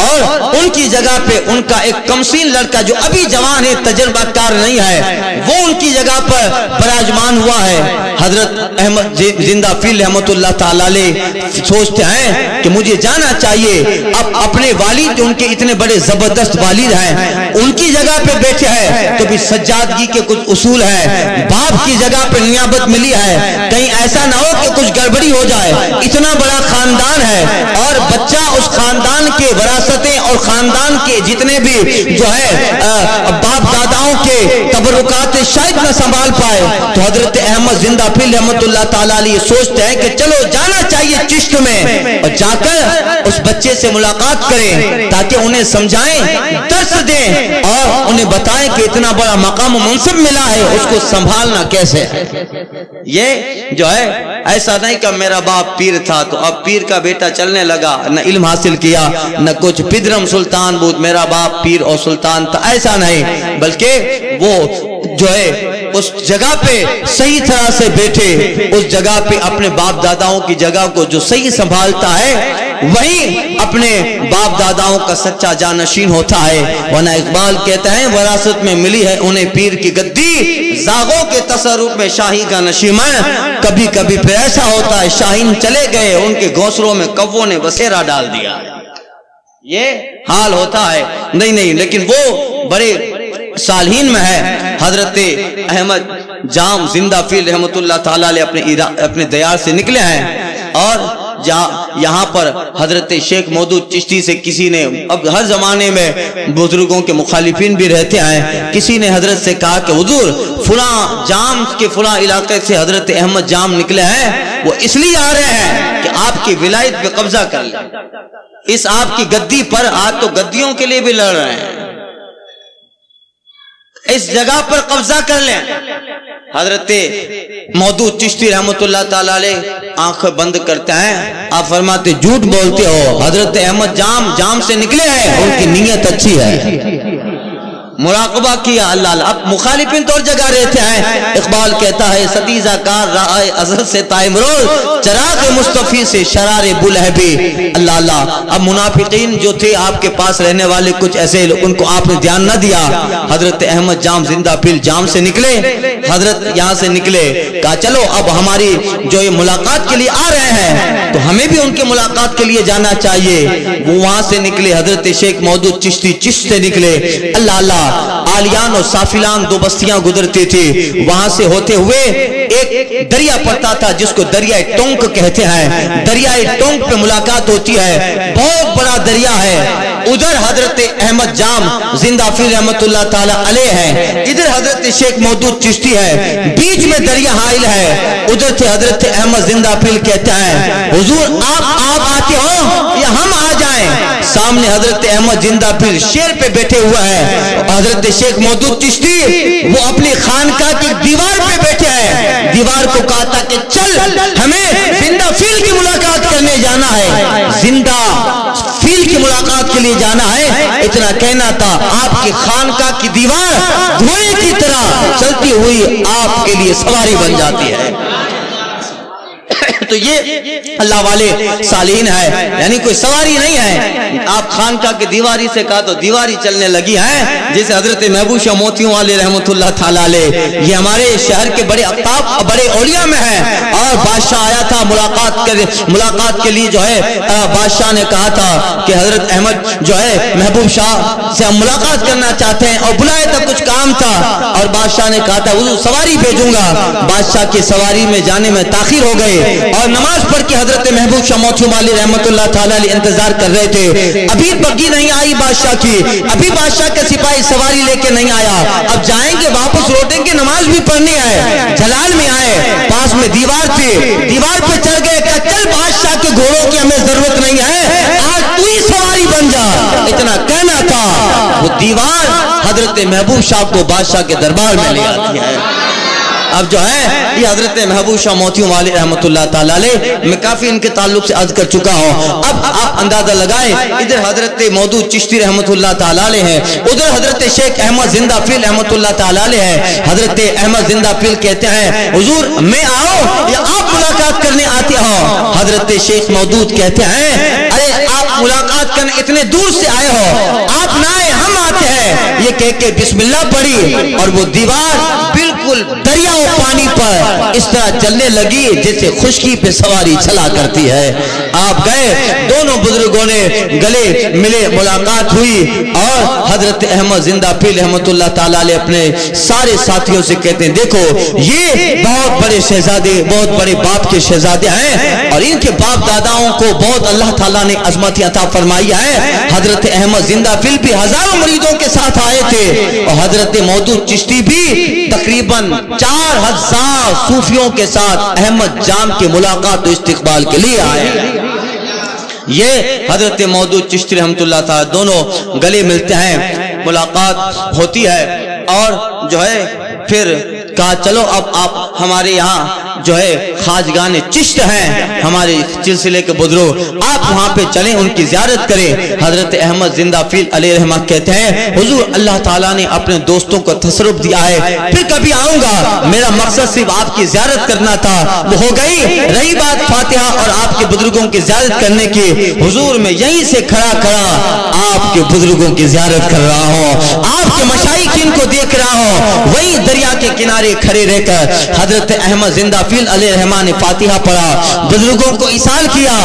اور ان کی جگہ پہ ان کا ایک کمسین لڑکا جو ابھی جوان ہے تجربہ کار نہیں ہے وہ ان کی جگہ پر براجمان ہوا ہے۔ حضرت احمد زندہ فیل رحمت اللہ تعالی علیہ سوچتے ہیں کہ مجھے جانا چاہیے، اب اپنے والد ان کے اتنے بڑے زبردست والد ہیں ان کی جگہ پہ بیٹھے ہیں تو بھی سجادگی کے کچھ اصول ہیں، باپ کی جگہ پہ نیابت ملی ہے، کہیں ایسا نہ ہو کہ کچھ گڑبڑی ہو جائے، اتنا بڑا خاندان ہے اور بچہ اس خاندان کے وراثتیں اور خاندان کے جتنے بھی جو ہے باپ داداؤں کے تبرکات شاید نہ سنبھال پائے، تو حضرت احمد زندہ پھر رحمت اللہ تعالیٰ علیہ سوچتے ہیں کہ چلو جانا چاہیے چشت میں اور جا کر اس بچے سے ملاقات کریں تاکہ انہیں سمجھائیں، درس دیں اور انہیں بتائیں کہ اتنا بڑا مقام و منصب ملا ہے اس کو سنبھالنا کیسے ہے۔ یہ جو ہے ایسا نہیں کہ میرا باپ پیر تھا تو اب پیر کا بیٹا چلنے لگا، نہ علم حاصل کیا نہ کچھ، پدرم سلطان بود میرا باپ پیر اور سلطان تھا، ایسا نہیں، بلکہ وہ جو ہے اس جگہ پہ صحیح طرح سے بیٹھے، اس جگہ پہ اپنے باپ داداؤں کی جگہ کو جو صحیح سنبھالتا ہے وہی اپنے باپ داداؤں کا سچا جانشین ہوتا ہے، ورنہ اقبال کہتا ہے وراثت میں ملی ہے انہیں پیر کی گدی، زاغوں کے تصرف میں شاہی کا نشیمن، کبھی کبھی پھر ایسا ہوتا ہے شاہین چلے گئے ان کے گھونسلوں میں کووں نے بسیرا ڈال دیا، یہ حال ہوتا ہے۔ نہیں لیکن وہ بڑے صالحین میں ہے۔ حضرت احمد جام زندہ فیل رحمت اللہ تعالیٰ علیہ اپنے دیار سے نکلے ہیں اور یہاں پر حضرت شیخ مودود چشتی سے کسی نے، اب ہر زمانے میں بزرگوں کے مخالفین بھی رہتے ہیں، کسی نے حضرت سے کہا کہ حضور فلاں جام کے فلاں علاقے سے حضرت احمد جام نکلے ہیں، وہ اس لیے آ رہے ہیں کہ آپ کی ولایت پہ قبضہ کر لیں، اس آپ کی گدی پر، آج تو گدیوں کے لیے بھی لڑ رہے ہیں، اس جگہ پر قبضہ کر لیں۔ حضرت مودود چشتی رحمت اللہ تعالیٰ علیہ آنکھیں بند کرتے ہیں، آپ فرماتے جھوٹ بولتے ہو، حضرت احمد جام سے نکلے ہیں، ان کی نیت اچھی ہے، مراقبہ کیا اللہ۔ اب مخالفین طور جگہ رہتے ہیں، اقبال کہتا ہے ستیزہ کار رائے ازل سے تائم روز، چراغ مصطفی سے شرار بلہبی، اللہ اللہ۔ اب منافقین جو تھے آپ کے پاس رہنے والے کچھ ایسے، ان کو آپ نے دھیان نہ دیا۔ حضرت احمد جام زندہ پھر جام سے نکلے، حضرت یہاں سے نکلے، کہا چلو اب ہماری جو یہ ملاقات کے لیے آ رہے ہیں تو ہمیں بھی ان کے ملاقات کے لیے جانا چاہیے۔ وہ وہاں سے نکلے، حضرت شیخ مودود چشتی چشت سے نکلے، اللہ اللہ۔ آلیان اور سافلان دو بستیاں گزرتی تھی، وہاں سے ہوتے ہوئے ایک دریا پڑتا تھا جس کو دریائے ٹونک کہتے ہیں، دریائے ٹونک پہ ملاقات ہوتی ہے، بہت بڑا دریا ہے، ادھر حضرت احمد جام زندہ فیل رحمت اللہ تعالی علیہ ہے، ادھر حضرت شیخ مودود چشتی ہے، بیچ میں دریا حائل ہے، ادھر سے حضرت احمد زندہ فیل کہتے ہیں حضور آپ آتے ہو یا ہم آ جائیں؟ سامنے حضرت احمد زندہ پھر شیر پہ بیٹھے ہوا ہے، حضرت شیخ مودود چشتی وہ اپنی خانقاہ کی دیوار پہ بیٹھے ہیں، دیوار کو کہا تھا کہ چل ہمیں زندہ فیل کی ملاقات کرنے جانا ہے، زندہ فیل کی ملاقات کے لیے جانا ہے، اتنا کہنا تھا آپ کی خانقاہ کی دیوار دھوئے کی طرح چلتی ہوئی آپ کے لیے سواری بن جاتی ہے۔ تو یہ اللہ والے صالحین ہے، یعنی کوئی سواری نہیں ہے، آپ خانقاہ کی دیواری سے کہا تو دیواری چلنے لگی ہے، جیسے حضرت محبوب شاہ موتیوں والے رحمت اللہ تعالیٰ علیہ، یہ ہمارے شہر کے بڑے اقطاب بڑے اولیاء میں ہیں، اور بادشاہ آیا تھا ملاقات کے لیے، جو ہے بادشاہ نے کہا تھا کہ حضرت احمد جو ہے محبوب شاہ سے ہم ملاقات کرنا چاہتے ہیں، اور بلائے تھا کچھ کام تھا، اور بادشاہ نے کہا تھا حضور سواری بھیجوں گا، بادشاہ کی سواری میں جانے میں تاخیر ہو گئے، اور نماز پڑھ کے حضرت محبوب شاہ موتیوں والی رحمت اللہ تعالیٰ علیہ انتظار کر رہے تھے، ابھی بگی نہیں آئی بادشاہ کی، ابھی بادشاہ کا سپاہی سواری لے کے نہیں آیا، اب جائیں گے واپس لوٹیں گے، نماز بھی پڑھنی ہے، جلال میں آئے، پاس میں دیوار تھی، دیوار پہ چڑھ گئے، کہ چل بادشاہ کے گھوڑوں کی ہمیں ضرورت نہیں ہے، آج تو ہی سواری بن جا، اتنا کہنا تھا، وہ دیوار حضرت محبوب شاہ کو بادشاہ کے دربار میں لے آتی ہے۔ اب جو ہے یہ حضرت محبوب شاہ موتیوں والے رحمت اللہ تعالیٰ علیہ، میں کافی ان کے تعلق سے عرض کر چکا ہوں، اب آپ اندازہ لگائیں، ادھر حضرت مودود چشتی رحمت اللہ تعالیٰ علیہ ہے، ادھر حضرت شیخ احمد زندہ فیل رحمت اللہ تعالیٰ علیہ ہے، حضرت احمد زندہ فیل کہتے ہیں حضور میں آؤ یا آپ ملاقات ملاقات کرنے آتے ہو؟ حضرت شیخ مودود کہتے ہیں ارے آپ ملاقات کرنے اتنے دور سے آئے ہو، آپ نہ آئے ہم آتے ہیں، یہ کہہ کے بسم اللہ پڑھی اور وہ دیوار بالکل دریا و پانی پر اس طرح چلنے لگی جیسے خشکی پہ سواری چلا کرتی ہے۔ آپ گئے، دونوں بزرگوں نے گلے ملے، ملاقات ہوئی اور حضرت احمد زندہ پیر رحمت اللہ تعالیٰ علیہ اپنے سارے ساتھیوں سے کہتے ہیں دیکھو یہ بہت بڑے شہزادے، بہت بڑے باپ کے شہزادے ہیں اور ان کے باپ داداؤں کو بہت اللہ تعالیٰ نے عظمت عطا فرمائی ہے۔ حضرت احمد زندہ پیر بھی ہزاروں مریدوں کے ساتھ آئے تھے اور حضرت مودود چشتی بھی تقریباً 4000 صوفیوں کے ساتھ احمد جام کے ملاقات و استقبال کے لیے آئے۔ یہ حضرت مودود چشتی رحمت اللہ تعالیٰ دونوں گلے ملتے ہیں، ملاقات ہوتی ہے اور جو ہے پھر کہا چلو اب آپ ہمارے یہاں جو ہے خواجگان چشت ہیں، ہمارے سلسلے کے بزرگ، آپ وہاں پہ چلیں، ان کی زیارت کریں۔ حضرت احمد زندہ پیر علیہ رحمہ کہتے ہیں حضور اللہ تعالیٰ نے اپنے دوستوں کو تصرف دیا ہے، پھر کبھی آؤں گا، میرا مقصد صرف آپ کی زیارت کرنا تھا، وہ ہو گئی۔ رہی بات فاتحہ اور آپ کے بزرگوں کی زیارت کرنے کی، حضور میں یہیں سے کھڑا آپ کے بزرگوں کی زیارت کر رہا ہوں، آپ کے مشائخ ان کو دیکھ رہا ہوں، وہیں دریا کے کنارے کھڑے رہ کر حضرت احمد زندہ پیر علیہ الرحمہ نے فاتحہ پڑھا، بزرگوں کو اصال کیا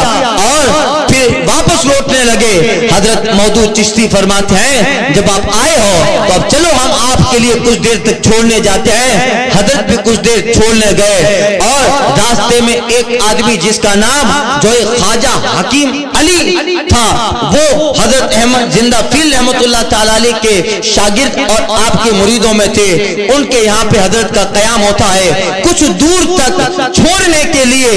اور پھر واپس لوٹنے لگے۔ حضرت مودود چشتی فرماتے ہیں جب آپ آئے ہو تو اب چلو ہم آپ کے لیے کچھ دیر تک چھوڑنے جاتے ہیں۔ حضرت بھی کچھ دیر چھوڑنے گئے اور راستے میں ایک آدمی جس کا نام جو خواجہ حکیم علی تھا، وہ حضرت احمد زندہ پیر رحمت اللہ تعالیٰ علیہ کے شاگرد اور آپ کے مریدوں میں تھے، ان کے یہاں پہ حضرت کا قیام ہوتا ہے۔ کچھ دور تک چھوڑنے کے لیے،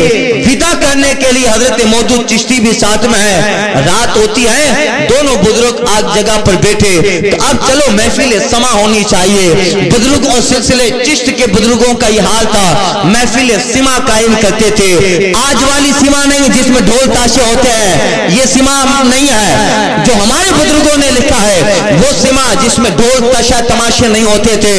ودا کرنے کے لیے حضرت مودود چشتی بھی ساتھ میں ہے۔ رات ہوتی ہے، دونوں بزرگ آگ جگہ پر بیٹھے، تو اب چلو محفل سما ہونی چاہیے۔ بزرگ اور سلسلے چشت کے بزرگوں کا یہ حال تھا، محفل سما قائم کرتے تھے۔ آج والی سما نہیں جس میں ڈھول تاشے ہوتے ہیں، یہ سما نہیں ہے جو ہمارے بزرگوں نے لکھا ہے، وہ سما جس میں ڈھول تاشا تماشے نہیں ہوتے تھے،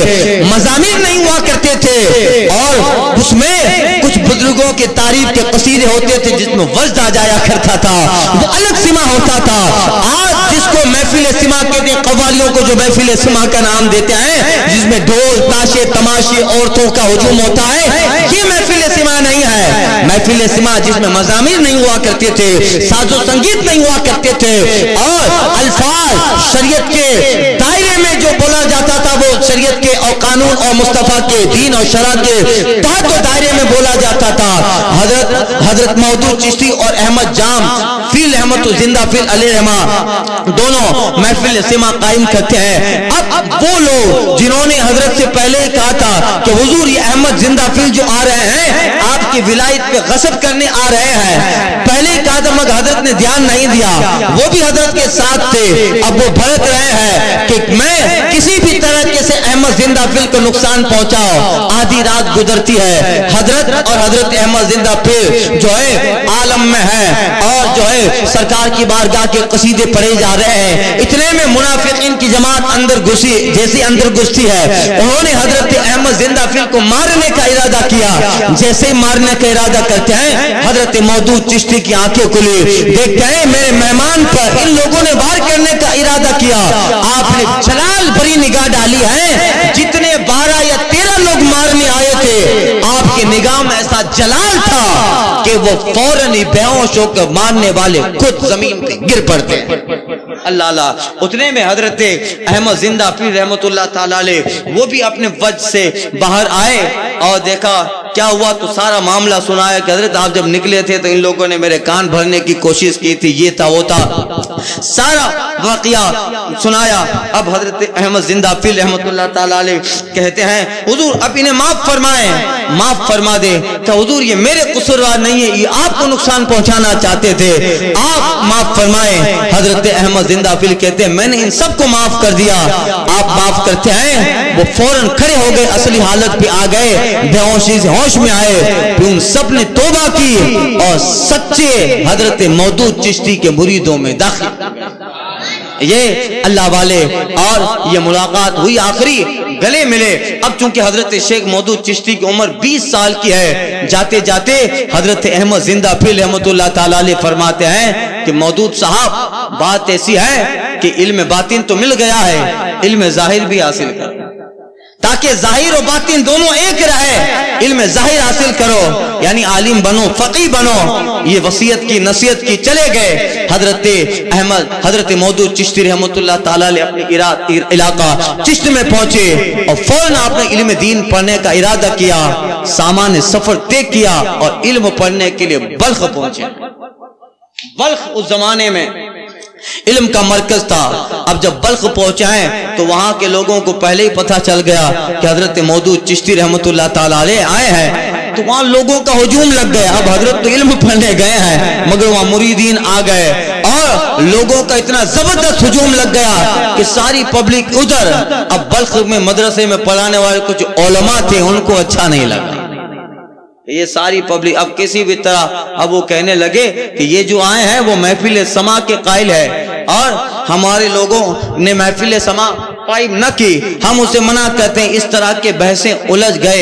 مضامین نہیں ہوا کرتے تھے اور اس میں کچھ بزرگوں کے تعریف کے قصیدے ہوتے تھے جس میں وجد آ جایا کرتا تھا، وہ الگ سما ہوتا تھا۔ آج جس کو محفل سما کہتے ہیں، قوالیوں کو جو محفل سما کا نام دیتے ہیں، جس میں ڈھول تاشے تماشے عورتوں کا ہجوم ہوتا ہے، یہ محفل سما نہیں ہے۔ محفل سما جس میں مضامین نہیں ہوا کرتے تھے، ساز و سنگیت نہیں ہوا کرتے تھے اور الفاظ شریعت کے دائرے میں جو بولا جاتا تھا وہ شریعت کے اور قانون اور مصطفیٰ کے دین اور شرع کے تحت دائرے میں بولا جاتا تھا۔ حضرت مودود چشتی اور احمد جام فیل احمد زندہ فیل علیہ رحمہ دونوں محفل سما قائم کرتے ہیں۔ اب وہ لوگ جنہوں نے حضرت سے پہلے کہا تھا کہ حضور یہ احمد زندہ فیل جو آ رہے ہیں آپ کی ولایت پہ غصب کرنے آ رہے ہیں، پہلے کہا تھا مگر حضرت نے دھیان نہیں دیا، وہ بھی حضرت کے ساتھ تھے۔ اب وہ بھڑک رہے ہیں کہ میں کسی بھی طرح سے احمد زندہ فیل کو نقصان پہنچاؤ۔ آدھی رات گزرتی ہے، حضرت اور حضرت احمد زندہ فیل جو ہے عالم میں ہے اور جو ہے سرکار کی بارگاہ کے قصیدے پڑھے جا رہے ہیں۔ اتنے میں منافقین کی جماعت اندر گھسی، جیسے اندر گھستی ہے، انہوں نے حضرت احمد زندہ فیل کو مارنے کا ارادہ کیا۔ جیسے مارنے کا ارادہ کرتے ہیں، حضرت مودود چشتی کی آنکھیں کھلی، دیکھتے ہیں میرے مہمان پر ان لوگوں نے وار کرنے کا ارادہ کیا۔ آپ نے جلال بھری نگاہ ڈالی ہے، جتنے 12 یا 13 لوگ مارنے آئے تھے، آپ کے نگاہ میں ایسا جلال تھا کہ وہ فوراً ہی بے ہوش ہو کر مارنے والے خود زمین پہ گر پڑتے ہیں۔ اللہ اللہ، اتنے میں حضرت احمد زندہ پیر رحمت اللہ تعالیٰ علیہ وہ بھی اپنے وجہ سے باہر آئے اور دیکھا کیا ہوا تو سارا معاملہ سنایا کہ حضرت آپ جب نکلے تھے تو ان لوگوں نے میرے کان بھرنے کی کوشش کی تھی، یہ تھا وہ تھا، سارا واقعہ سنایا۔ اب حضرت احمد زندہ پیر رحمت اللہ تعالیٰ علیہ کہتے ہیں حضور اب انہیں معاف فرمائیں، معاف فرما دیں کہ حضور یہ میرے قصوروار نہیں ہے، یہ آپ کو نقصان پہنچانا چاہتے تھے، آپ معاف فرمائیں۔ حضرت احمد زندہ پیر کہتے ہیں میں نے ان سب کو معاف کر دیا، آپ معاف کرتے ہیں۔ وہ فوراً کھڑے ہو گئے، اصلی حالت پہ آ گئے، بے ہوشی سے ہوش میں آئے، پھر ان سب نے توبہ کی اور سچے حضرت مودود چشتی کے مریدوں میں داخل۔ یہ اللہ والے اور یہ ملاقات ہوئی آخری، گلے ملے۔ اب چونکہ حضرت شیخ مودود چشتی کی عمر 20 سال کی ہے، جاتے جاتے حضرت احمد زندہ پھر رحمت اللہ تعالیٰ علیہ فرماتے ہیں کہ مودود صاحب بات ایسی ہے کہ علم باطن تو مل گیا ہے، علم ظاہر بھی حاصل کر، تاکہ ظاہر و باطن دونوں ایک رہے۔ علم ظاہر حاصل کرو، یعنی عالم بنو، فقیہ بنو۔ یہ وصیت کی، نصیحت کی، چلے گئے حضرت مودود چشتی رحمت اللہ تعالیٰ علیہ اپنے علاقہ چشت میں پہنچے اور فوراً آپ نے علم دین پڑھنے کا ارادہ کیا، سامان سفر طے کیا اور علم پڑھنے کے لیے بلخ پہنچے۔ بلخ اس زمانے میں علم کا مرکز تھا۔ اب جب بلخ پہنچائیں تو وہاں کے لوگوں کو پہلے ہی پتہ چل گیا کہ حضرت مودود چشتی رحمت اللہ تعالیٰ علیہ آئے ہیں، تو وہاں لوگوں کا ہجوم لگ گیا۔ اب حضرت تو علم پڑھنے گئے ہیں مگر وہاں مریدین آ گئے اور لوگوں کا اتنا زبردست ہجوم لگ گیا کہ ساری پبلک ادھر۔ اب بلخ میں مدرسے میں پڑھانے والے کچھ علماء تھے، ان کو اچھا نہیں لگا یہ ساری پبلک۔ اب کسی بھی طرح اب وہ کہنے لگے کہ یہ جو آئے ہیں وہ محفل سما کے قائل ہے، اور ہمارے لوگوں نے محفل سما قائم نہ کی، ہم اسے منع کرتے ہیں۔ اس طرح کے بحثیں الجھے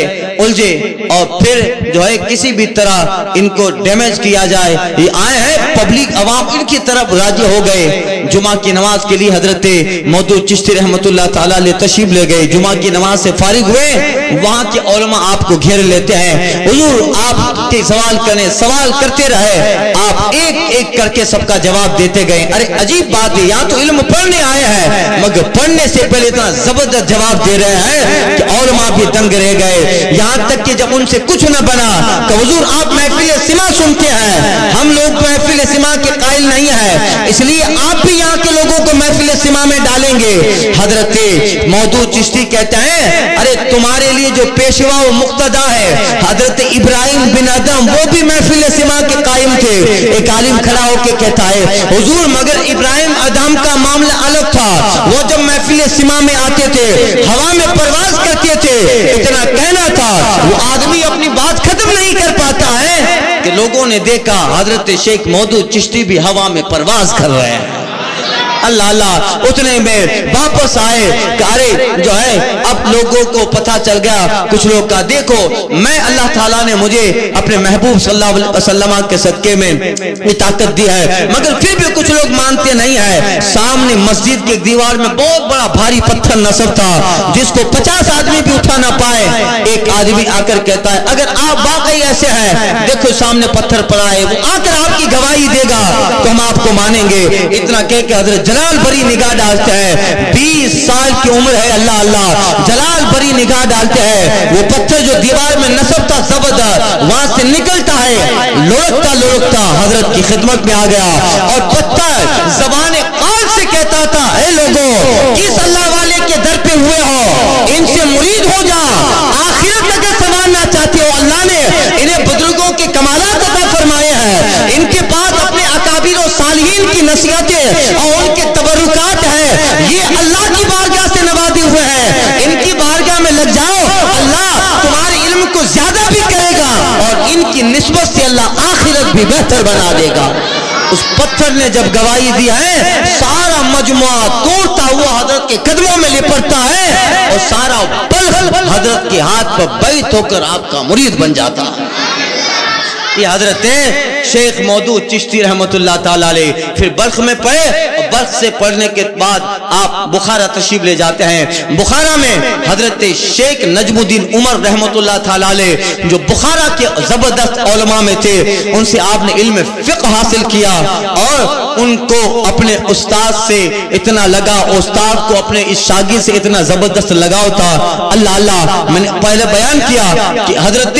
اور پھر جو ہے کسی بھی طرح ان کو ڈیمیج کیا جائے۔ یہ آئے ہیں، پبلک عوام ان کی طرف راضی ہو گئے۔ جمعہ کی نماز کے لیے حضرت مودود چشتی رحمت اللہ تعالیٰ علیہ تشریف لے گئے۔ جمعہ کی نماز سے فارغ ہوئے، وہاں کے علماء آپ کو گھیر لیتے ہیں، حضور آپ کے سوال کرتے رہے، آپ ایک ایک کر کے سب کا جواب دیتے گئے۔ ارے عجیب بات ہے، یا تو علم پڑھنے آئے ہیں مگر پڑھنے سے پہلے اتنا زبردست جواب دے رہے ہیں کہ علماء بھی دنگ رہ گئے۔ یہاں تک کہ جب ان سے کچھ نہ بنا کہ حضور آپ محفل سما سنتے ہیں، ہم لوگ محفل سما کے قائل نہیں ہیں، اس لیے آپ بھی یہاں کے لوگوں کو محفل سما میں ڈالیں گے۔ حضرت مودود چشتی کہتے ہیں ارے تمہارے لیے جو پیشوا و مقتدا ہے حضرت ابراہیم بن ادم، وہ بھی محفل سما کے قائم تھے۔ ایک عالم کھڑا ہو کے کہتا ہے حضور مگر ابراہیم ادم کا معاملہ الگ تھا، وہ جب محفل سما میں آتے تھے ہوا میں پرواز کرتے تھے، اتنا کہنا تھا وہ آدمی اپنی بات ختم نہیں کر پاتا ہے کہ لوگوں نے دیکھا حضرت شیخ مودود چشتی بھی ہوا میں پرواز کر رہے ہیں۔ اللہ اللہ اتنے میں واپس آئے کہ ارے جو ہے اب لوگوں کو پتہ چل گیا، کچھ لوگ کا دیکھو میں اللہ تعالیٰ نے مجھے اپنے محبوب صلی اللہ علیہ وسلم کے صدقے میں یہ طاقت دی ہے، مگر پھر بھی کچھ لوگ مانتے نہیں ہیں۔ سامنے مسجد کی دیوار میں بہت بڑا بھاری پتھر نصب تھا جس کو 50 آدمی بھی اٹھا نہ پائے۔ ایک آدمی آ کر کہتا ہے اگر آپ واقعی ایسے ہیں، دیکھو سامنے پتھر پڑا ہے، وہ آ کر آپ کی گواہی دے گا تو ہم آپ کو مانیں گے۔ اتنا کہہ کے حضرت جلال بری نگاہ ڈالتے ہیں، 20 سال کی عمر ہے، اللہ اللہ جلال بری نگاہ ڈالتے ہیں۔ وہ پتھر جو دیوار میں نصب تھا زبردست وہاں سے نکلتا ہے، لڑکتا حضرت کی خدمت میں آ گیا اور پتھر زبان قال سے کہتا تھا اے لوگوں کس اللہ والے کے در پہ ہوئے ہو، ان سے مرید ہو جا، آخرت اگر سنوارنا چاہتے ہو۔ اللہ نے انہیں بزرگوں کے کمالات عطا فرمائے ہیں، ان کے پاس اپنے اکابر و صالحین کی نصیحتیں اور ان کے تبرکات ہیں، یہ اللہ کی بارگاہ سے نوازے ہوئے ہیں، ان کی بارگاہ میں لگ جاؤ، اللہ تمہارے علم کو زیادہ بھی کرے گا اور ان کی نسبت سے اللہ آخرت بھی بہتر بنا دے گا۔ اس پتھر نے جب گواہی دیا ہے، سارا مجموعہ توڑتا ہوا حضرت کے قدموں میں لپٹتا ہے اور سارا بلخ حضرت کے ہاتھ پر بیعت ہو کر آپ کا مرید بن جاتا ہے۔ یہ حضرت شیخ مودود چشتی رحمت اللہ تعالیٰ علیہ پھر بلخ میں پڑھے اور بلخ سے پڑھنے کے بعد آپ بخارا تشریف لے جاتے ہیں۔ بخارا میں حضرت شیخ نجم الدین عمر رحمت اللہ تعالیٰ علیہ جو بخارا کے زبردست علماء میں تھے، ان سے آپ نے علم فقہ حاصل کیا اور ان کو اپنے استاد سے اتنا لگا، استاد کو اپنے اس شاگرد سے اتنا زبردست لگاؤ تھا۔ اللہ اللہ میں نے پہلے بیان کیا کہ حضرت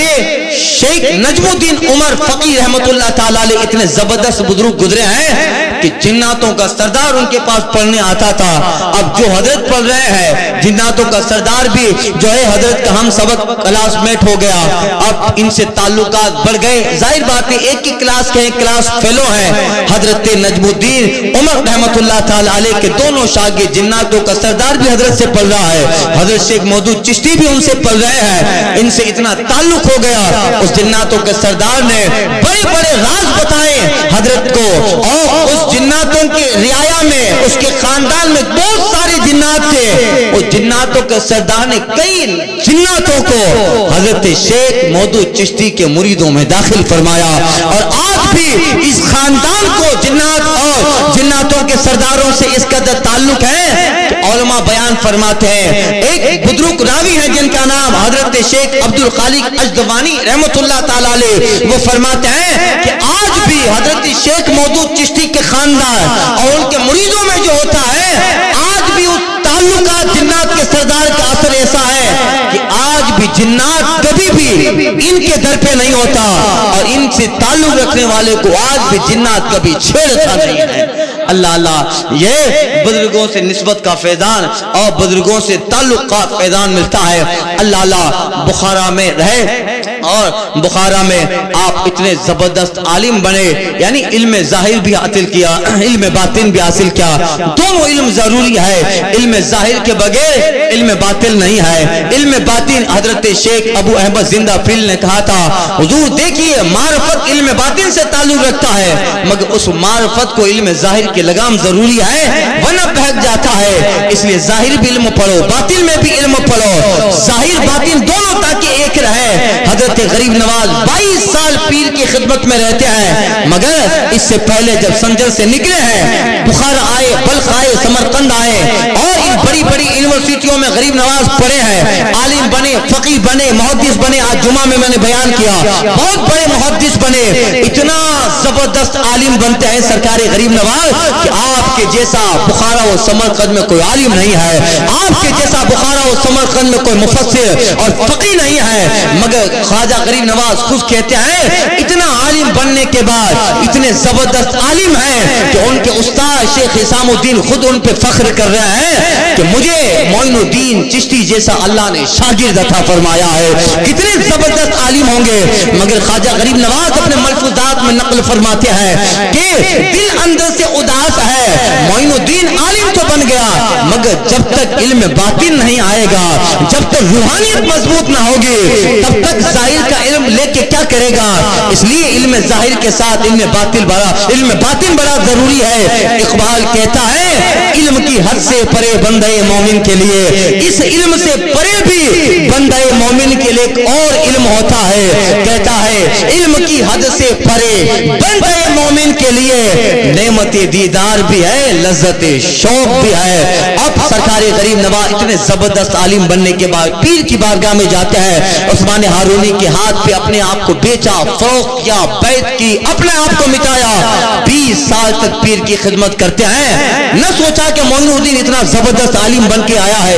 شیخ نجم الدین عمر فقی رحمت اللہ تعالیٰ علیہ اتنے زبردست بزرگ گزرے ہیں کہ جناتوں کا سردار ان کے پاس پڑھنے آتا تھا۔ اب جو حضرت پڑھ رہے ہیں جناتوں کا سردار بھی جو ہے حضرت کا ہم سبق کلاس میٹ ہو گیا، اب ان سے تعلقات بڑھ گئے۔ ظاہر بات ہے ایک ہی کلاس کے ایک کلاس فیلو ہیں۔ حضرت نجم الدین عمر رحمت اللہ تعالیٰ علیہ کے دونوں شاگرد جناتوں کا سردار بھی حضرت سے پڑھ رہا ہے، حضرت شیخ مودود چشتی بھی ان سے پڑھ رہے ہیں۔ ان سے اتنا تعلق ہو گیا، اس جناتوں کے سردار نے بڑے بڑے راز بتائے حضرت کو اور اس جناتوں کے رعایا میں اس کے خاندان میں بہت سارے جنات تھے. وہ جناتوں کے سردار نے کئی جناتوں کو حضرت شیخ مودود چشتی کے مریدوں میں داخل فرمایا. اور آج بھی اس خاندان کو جنات اور جناتوں کے سرداروں سے اس قدر تعلق ہے کہ علماء بیان فرماتے ہیں. ایک بزرگ راوی ہیں جن کا نام حضرت شیخ عبد الخالق اجدوانی رحمت اللہ تعالی علیہ، وہ فرماتے ہیں کہ آج بھی حضرت شیخ مودود چشتی کے خاندان اور ان کے مریدوں میں جو ہوتا ہے، آج بھی اس تعلقات جنات کے سردار کا اثر ایسا ہے کہ آج بھی جنات کبھی بھی ان کے در پہ نہیں ہوتا، اور ان سے تعلق رکھنے والے کو آج بھی جنات کبھی چھیڑتا نہیں ہے. اللہ اللہ، یہ بزرگوں سے نسبت کا فیضان اور بزرگوں سے تعلق کا فیضان ملتا ہے. اللہ اللہ، بخارا میں رہے اور بخارا میں آپ اتنے زبردست عالم بنے، یعنی علم ظاہر بھی حاصل کیا، علم باطن بھی حاصل کیا. دونوں علم ضروری ہے، علم ظاہر کے بغیر علم باطن نہیں ہے. علم باطن حضرت شیخ ابو احمد زندہ فیل نے کہا تھا، حضور دیکھیے معرفت علم باطن سے تعلق رکھتا ہے، مگر اس معرفت کو علم ظاہر کی لگام ضروری ہے ورنہ بہک جاتا ہے. اس لیے ظاہر بھی علم پڑھو، باطن میں بھی علم پڑھو، ظاہر باطن دونوں تاکہ ایک رہے. حضرت غریب نواز 22 سال پیر کی خدمت میں رہتے ہیں، مگر اس سے پہلے جب سنجر سے نکلے ہیں، بخارا آئے، بلخ آئے، سمرقند آئے اور ان بڑی بڑی یونیورسٹیوں میں غریب نواز پڑھے ہیں، عالم بنے، فقیہ بنے، محدث بنے. آج جمعہ میں نے بیان کیا، بہت بڑے محدث بنے. اتنا زبردست عالم بنتے ہیں سرکار غریب نواز کہ آپ کے جیسا بخارا و سمرقند میں کوئی عالم نہیں ہے، آپ کے جیسا بخارا و سمرقند میں کوئی مفسر اور فقیہ نہیں ہے. مگر خواجہ غریب نواز خود کہتے ہیں اتنا عالم بننے کے بعد اتنے زبردست عالم ہیں کہ ان کے استاد شیخ حسام الدین خود ان پہ فخر کر رہے ہیں کہ مجھے معین الدین چشتی جیسا اللہ نے شاگرد عطا فرمایا ہے. کتنے زبردست عالم ہوں گے. مگر خواجہ غریب نواز اپنے ملفوظات میں نقل فرماتے ہیں کہ دل اندر سے اداس ہے، معین الدین عالم تو بن گیا مگر جب تک علم باطن نہیں آئے گا، جب تک روحانیت مضبوط نہ ہوگی، تب تک ظاہر کا علم لے کے کیا کرے گا. اس لیے علم ظاہر کے ساتھ علم باطن بڑا ضروری ہے. اقبال کہتا ہے علم کی حد سے پرے بندے مومن کے لیے، اس علم سے پرے بھی بندے مومن کے لیے ایک اور علم ہوتا ہے. کہتا ہے علم کی حد سے پرے بندے مومن کے لیے نعمت دیدار بھی ہے، لذت شوق بھی ہے. اب سرکار غریب نواز اتنے زبردست عالم بننے کے بعد پیر کی بارگاہ میں جاتے ہیں. عثمان ہارونی کے ہاتھ پہ اپنے آپ کو بیچا، فروخت کیا، بیعت کی، اپنے آپ کو مٹایا. 20 سال تک پیر کی خدمت کرتے ہیں. نہ سوچا کہ معین الدین اتنا زبردست عالم بن کے آیا ہے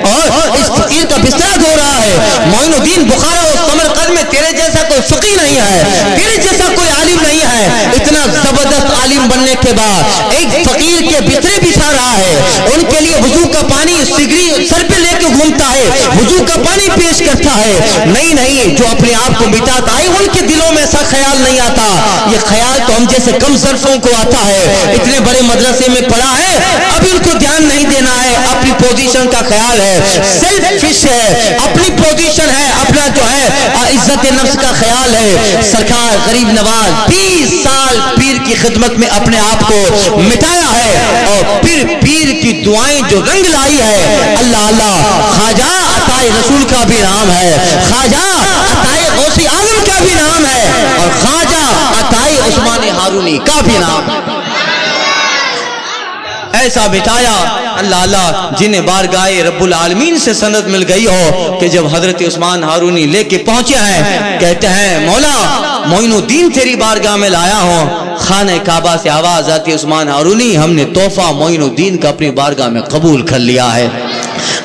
اور اس فقیر کا بستر دھو رہا ہے. معین الدین بخارا اور سمرقند میں تیرے جیسا کوئی فقیر نہیں ہے، تیرے جیسا کوئی عالم نہیں ہے. اتنا زبردست عالم بننے کے بعد ایک فقیر کے بسترے بچھا رہا ہے، ان کے لیے وضو کا پانی سگری سر پہ لے کے گھومتا ہے، وضو کا پانی پیش کرتا ہے. نہیں، جو اپنے آپ کو مٹاتا ہے ان کے دلوں میں ایسا خیال نہیں آتا. یہ خیال تو ہم جیسے کم صرفوں کو آتا ہے. اتنے بڑے مدرسے میں پڑھا ہے، اب ان کو دھیان نہیں دینا ہے، اپنی پوزیشن کا خیال ہے، سیلفش ہے، اپنی پوزیشن ہے، اپنا جو ہے عزت نفس کا خیال ہے. سرکار غریب نواز 20 سال پیر کی خدمت میں اپنے آپ کو مٹایا ہے اور پھر پیر کی دعائیں جو رنگ لائی ہے. اللہ اللہ، خواجہ عطائے رسول کا بھی نام ہے، خواجہ عطائے غوثی اعظم کا بھی نام ہے اور خواجہ عطائے عثمان ہارونی کا بھی نام ہے. ایسا بتایا اللہ اللہ جنہیں بارگاہ رب العالمین سے سند مل گئی ہو کہ جب حضرت عثمان ہارونی لے کے پہنچے ہیں، کہتے ہیں مولا معین الدین تیری بارگاہ میں لایا ہوں. خانہ کعبہ سے آواز آتی عثمان ہارونی ہم نے تحفہ معین الدین کا اپنی بارگاہ میں قبول کر لیا ہے.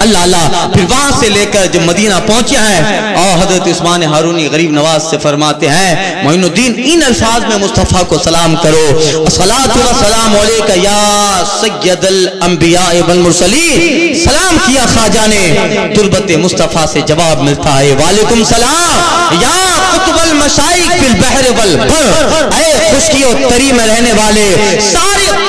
اللہ اللہ، پھر وہاں سے لے کر جب مدینہ پہنچے ہیں اور حضرت عثمان ہارونی غریب نواز سے فرماتے ہیں معین الدین ان الفاظ میں مصطفیٰ کو سلام کرو، الصلاۃ والسلام علیک یا سید الانبیاء والمرسلین. سلام کیا خواجہ نے، تربت مصطفیٰ سے جواب ملتا ہے وعلیکم سلام یا قطب المشائق فی البحر والبر. اے خشکی و تری میں رہنے والے سارے